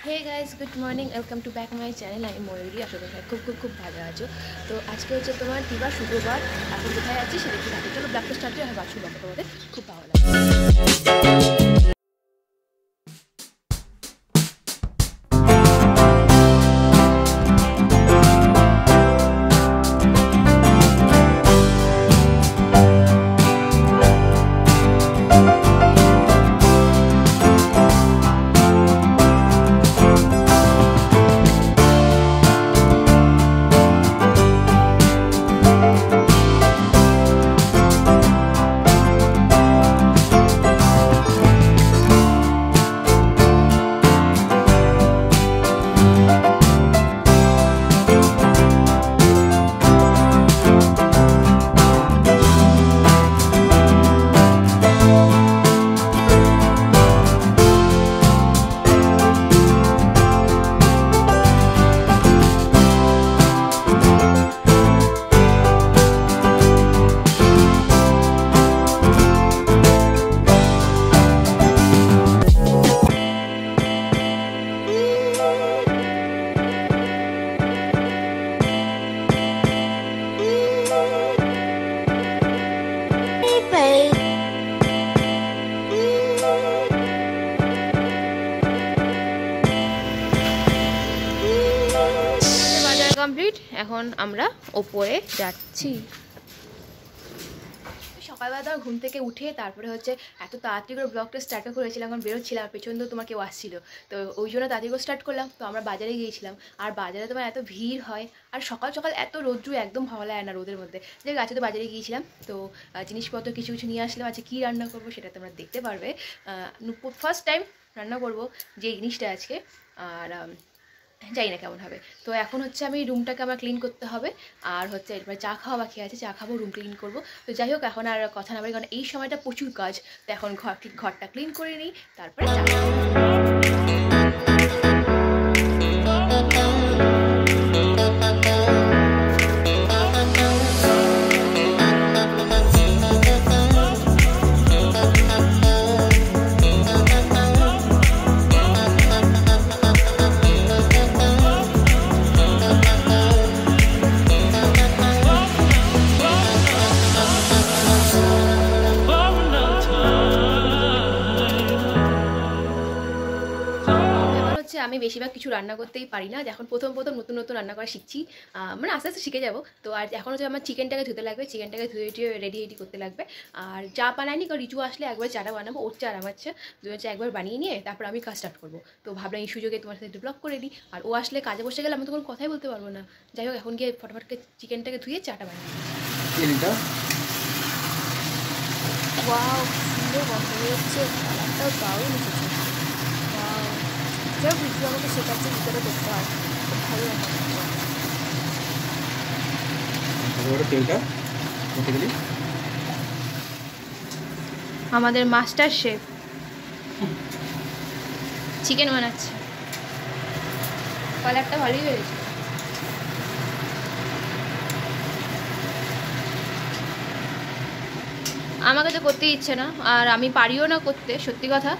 Hey guys good morning welcome to back my channel I Mayuri आशा कরি খুব খুব খুব ভালো আছো। তো আজকে হচ্ছে তোমার দিবা শুক্রবার, এখন কোথায় যাচ্ছি সেটা একটু দেখো। চলো ব্লগটা স্টার্ট করি, আর বাসু ব্লগটা তোমাদের খুব ভালো লাগে। কমপ্লিট, এখন আমরা ওপরে যাচ্ছি। সকালবেলা তোমার ঘুম থেকে উঠে তারপরে হচ্ছে এত তাড়াতাড়ি করে ব্লগটা স্টার্ট করেছিলাম, এখন বেরোচ্ছিলাম, পেছন তো তোমার কেউ আসছিল, তো ওই জন্য তাড়াতাড়ি করে স্টার্ট করলাম। তো আমরা বাজারে গিয়েছিলাম, আর বাজারে তোমার এত ভিড় হয়, আর সকাল সকাল এত রোদ্রু একদম ভালো লাগে না রোদের মধ্যে। যে গাছে তো বাজারে গিয়েছিলাম, তো জিনিসপত্র কিছু কিছু নিয়ে আসলাম। আজকে কী রান্না করবো সেটা তোমরা দেখতে পারবে। ফার্স্ট টাইম রান্না করবো যে জিনিসটা আজকে, আর জানি না কেমন হবে। তো এখন হচ্ছে আমি রুমটাকে আমার ক্লিন করতে হবে, আর হচ্ছে এরপরে চা খাওয়া বাকি আছে, চা খাবো, রুম ক্লিন করবো। তো যাই হোক, এখন আর কথা না বলি, কারণ এই সময়টা প্রচুর কাজ। তো এখন ঘরটা ক্লিন করে নিই, তারপরে চা আমি বেশিরভাগ কিছু রান্না করতেই পারি না, যখন প্রথম নতুন নতুন রান্না করা শিখছি, মানে আস্তে আস্তে শিখে যাবো। তো আর এখন হচ্ছে আমার চিকেনটাকে ধুতে লাগবে, চিকেনটাকে ধুয়ে রেডি করতে লাগবে। আর চা বানাইনি, কারণ রিচু আসলে একবার চাটা বানাবো, ওর চা বানাচ্ছে, দুজন চা একবার বানিয়ে নিয়ে তারপর আমি কাজ স্টার্ট করবো। তো ভাবলাম এই সুযোগে তোমার সাথে একটু ব্লগ করে দিই, আর ও আসলে কাজে বসে গেলে আমি তো কোনো কথাই বলতে পারবো না। যাই হোক, এখন গিয়ে ফটাফটকে চিকেনটাকে ধুয়ে চাটা বানিয়ে সুন্দর গন্ধ হচ্ছে, কালারটাও দারুণ এসেছে। যাই হোক, রিচু আমাকে শেখাচ্ছে ভিতরে করতে হয়, খুব ভালো লাগে। আমাদের মাস্টার শেফ চিকেন বানাচ্ছে, কালারটা ভালোই হয়েছে। আমাকে তো করতে ইচ্ছে না, আর আমি পারিও না করতে, সত্যি কথা।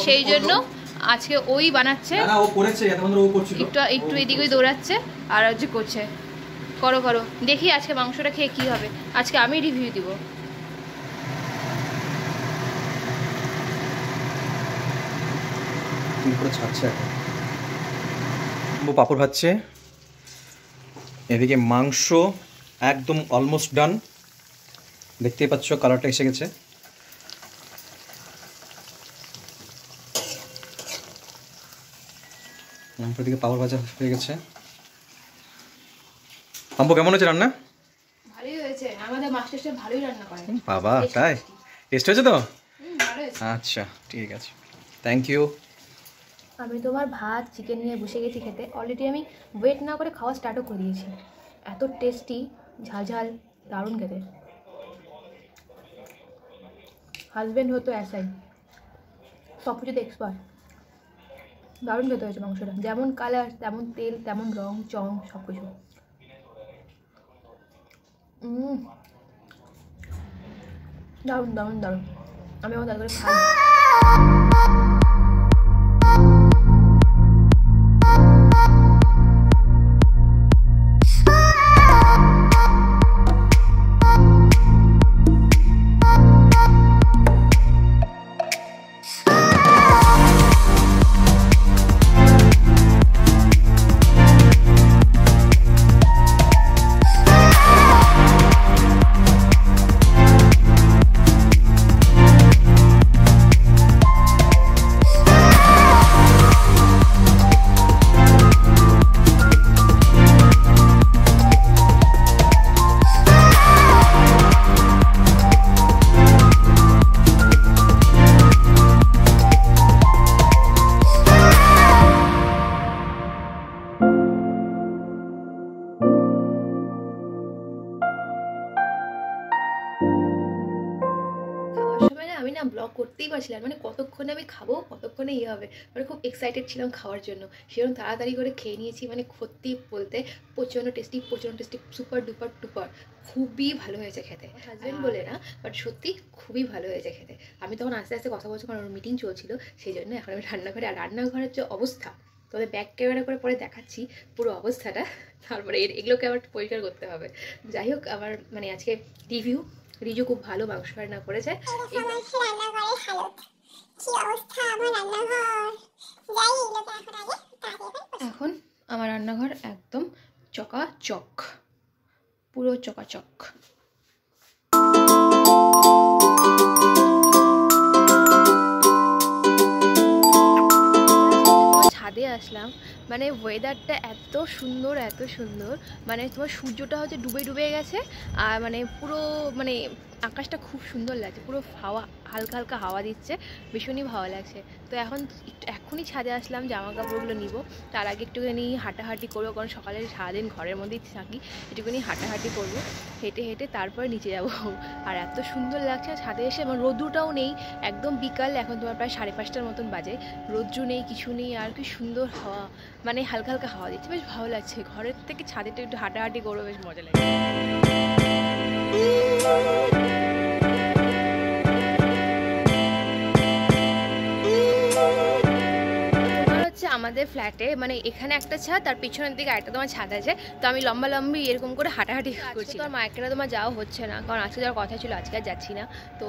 সেই জন্য আজকে ওই বানাচ্ছে, একটু এদিকে দৌড়াচ্ছে, আর হচ্ছে করছে, করো করো। দেখি আজকে মাংসটা খেয়ে কি হবে, আজকে আমি রিভিউ দিব। পাপড় ভাজছে, এদিকে মাংস একদম অলমোস্ট ডান, দেখতেই পাচ্ছ কালারটা এসে গেছে। এদিকে পাপড় ভাজা হয়ে গেছে। পাম্পু কেমন হয়েছে রান্না? ভালোই হয়েছে, আমাদের মাস্টার শেফ ভালোই রান্না করে। বাবা, তাই? টেস্ট হয়েছে তো? আচ্ছা ঠিক আছে, থ্যাংক ইউ। আমি তোমার ভাত চিকেন নিয়ে বসে গেছি খেতে। অলরেডি আমি ওয়েট না করে খাওয়া স্টার্টও করে দিয়েছি। এত টেস্টি, ঝালঝাল, দারুণ খেতে। হাজব্যান্ড হতো এসাই, সব কিছুতে এক্সপার্ট। দারুণ খেতে হয়েছে মাংসটা, যেমন কালার তেমন তেল তেমন রং চং সব কিছু। দারুণ দারুণ দারুণ। আমি আমার দাদা করে খাই। আমি না ব্লগ করতেই পারছিলাম, মানে কতক্ষণে আমি খাবো, কতক্ষণে ইয়ে হবে, মানে খুব এক্সাইটেড ছিলাম খাওয়ার জন্য। সেরকম তাড়াতাড়ি করে খেয়ে নিয়েছি, মানে সত্যি বলতে প্রচণ্ড টেস্টি, সুপার ডুপার টুপার, খুবই ভালো হয়েছে খেতে। হাজব্যান্ড বলে না, বাট সত্যি খুবই ভালো হয়েছে খেতে। আমি তখন আস্তে আস্তে কথা বলছি, কারণ মিটিং চলছিল, সেই জন্য এখন আমি রান্নাঘরে, আর রান্নাঘরের যে অবস্থা তোমাদের ব্যাক ক্যামেরা করে পরে দেখাচ্ছি পুরো অবস্থাটা, তারপরে এগুলোকে আবার পরিষ্কার করতে হবে। যাই হোক, আমার মানে আজকে রিজু খুব ভালো মাংস রান্না করেছে। এখন আমার রান্নাঘর একদম চকাচক, পুরো চকাচক। ছাদে আসলাম, মানে ওয়েদারটা এত সুন্দর, মানে তোমার সূর্যটা হচ্ছে ডুবে গেছে, আর মানে পুরো মানে আকাশটা খুব সুন্দর লাগছে, পুরো হাওয়া, হালকা হালকা হাওয়া দিচ্ছে, ভীষণই ভালো লাগছে। তো এখনই ছাদে আসলাম, জামা কাপড়গুলো নিব, তার আগে একটুখানি হাঁটাহাঁটি করবো, কারণ সকালে সারাদিন ঘরের মধ্যেই থাকি, একটুখানি হাঁটাহাঁটি করবো, হেঁটে হেঁটে তারপরে নিচে যাব। আর এত সুন্দর লাগছে ছাদে এসে, আমার রোদ্রুটাও নেই, একদম বিকাল, এখন তোমার প্রায় 5:30টার মতন বাজে, রোদ্রু নেই, কিছু নেই, আর কি সুন্দর হাওয়া, মানে হালকা হালকা হাওয়া দিচ্ছে, বেশ ভালো লাগছে। ঘরের থেকে ছাদেটা একটু হাঁটাহাঁটি করবো, বেশ মজা লাগে। আমাদের ফ্ল্যাটে মানে এখানে একটা ছাদ, তার পিছনের দিকে একটা তোমার ছাদ আছে, তো আমি লম্বি এরকম করে হাঁটাহাঁটি করছি। তো আর মার্কেটে তোমার যাওয়া হচ্ছে না, কারণ আজকে যাওয়ার কথা ছিল, আজকে আর যাচ্ছি না। তো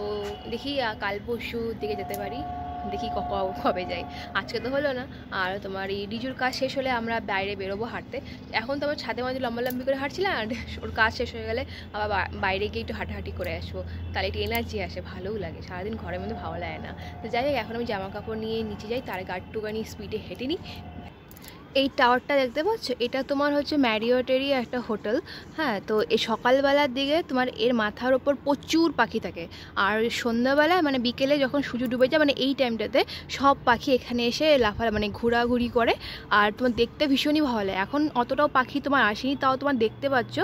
দেখি কাল পরশুর দিকে যেতে পারি, দেখি কবে যাই। আজকে তো হলো না, আর তোমার এই রিজুর কাজ শেষ হলে আমরা বাইরে বেরোবো হাঁটতে। এখন তো আমার ছাদে মাঝে লম্বি করে হাঁটছিলাম, আর ওর কাজ শেষ হয়ে গেলে আবার বাইরে গিয়ে একটু হাঁটাহাঁটি করে আসবো, তাহলে একটু এনার্জি আসে, ভালোও লাগে, সারাদিন ঘরের মধ্যে ভালো লাগে না। তো যাই হোক, এখন আমি জামা কাপড় নিয়ে নিচে যাই, তার একটুখানি স্পিডে হেঁটে নিই। এই টাওয়ারটা দেখতে পাচ্ছ, এটা তোমার হচ্ছে ম্যারিয়টেরই একটা হোটেল। হ্যাঁ, তো এই সকালবেলার দিকে তোমার এর মাথার ওপর প্রচুর পাখি থাকে, আর সন্ধ্যাবেলায় মানে বিকেলে যখন সূর্য ডুবে যায়, মানে এই টাইমটাতে সব পাখি এখানে এসে মানে ঘোরাঘুরি করে, আর তোমার দেখতে ভীষণই ভালো লাগে। এখন অতটাও পাখি তোমার আসেনি, তাও তোমার দেখতে পাচ্ছ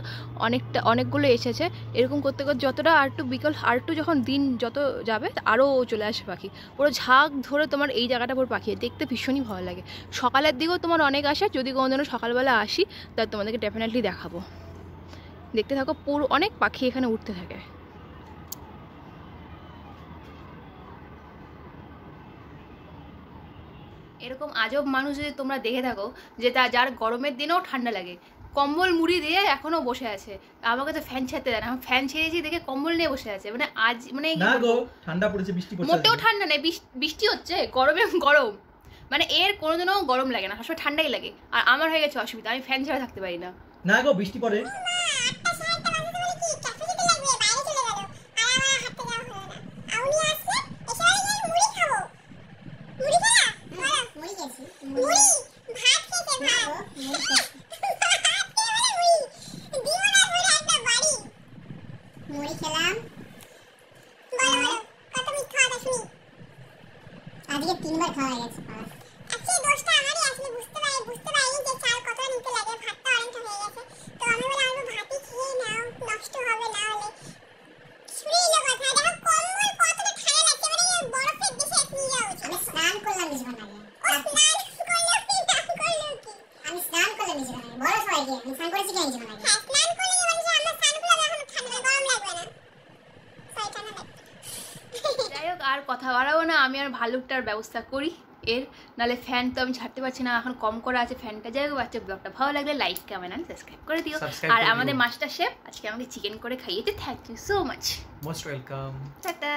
অনেকগুলো এসেছে। এরকম করতে করতে যতটা বিকেল যখন দিন যত যাবে, আরও চলে আসে পাখি, পুরো ঝাঁক ধরে তোমার এই জায়গাটা পুরো পাখি, দেখতে ভীষণই ভালো লাগে। সকালের দিকেও তোমার অনেক আসে, যদি কোনোদিনও সকালবেলা আসি তাহলে তোমাদেরকে ডেফিনেটলি দেখাবো, দেখতে থাকো, পুরো অনেক পাখি এখানে উঠতে থাকে। এরকম আজব মানুষ যদি তোমরা দেখে থাকো, যে যার গরমের দিনেও ঠান্ডা লাগে, কম্বল মুড়ি দিয়ে এখনো বসে আছে, আমাকে তো ফ্যান ছাড়তে দেয় না, আমি ফ্যান ছেড়েছি দেখে কম্বল নিয়ে বসে আছে, মানে আজ মানে ঠান্ডা পড়েছে, বৃষ্টি পড়ছে, মোটেও ঠান্ডা নেই, বৃষ্টি হচ্ছে, গরম, মানে এর কোনোদিনও গরম লাগে না, সবসময় ঠান্ডাই লাগে। আর আমার হয়ে গেছে অসুবিধা, আমি ফ্যান ছাড়া থাকতে পারি না। না গো, বৃষ্টি পড়ে। আজকে 3বার খাওয়া গেছে। আজকে দোষটা আমারই, আসলে বুঝতে পারিনি যে চাল কতটা নিতে লাগে, ভাতটা অনেকটা হয়ে গেছে। তো আমি বলে আমি ভাতই খেয়ে নাও, নষ্ট হবে না হলে। শুনেই না কথা, দেখো কম্বল কতটা ঠান্ডা লাগছে, মানে বরফের দেশে নিয়ে যাওয়া উচিত। আমি স্নান করলাম নিজের লাগে। আমি স্নান করলাম নিজের লাগে, বড় সবাই গিয়ে আমি স্নান করেছি কি নিজের লাগে। হ্যাঁ, স্নান করলে মানে আমার স্নান করলে এখনো ঠান্ডা আর কথা বাড়াবো না, আমি আর ভালুকটার ব্যবস্থা করি এর, নাহলে ফ্যান তো আমি ছাড়তে পারছি না, এখন কম করা আছে ফ্যানটা। যাই হোক বাচ্চা, ব্লগটা ভালো লাগলে লাইক কমেন্ট আর সাবস্ক্রাইব করে দিও। আর আমাদের মাস্টার শেফ আজকে আমাকে চিকেন করে খাইয়েছে, thank you so much, most welcome. Tata.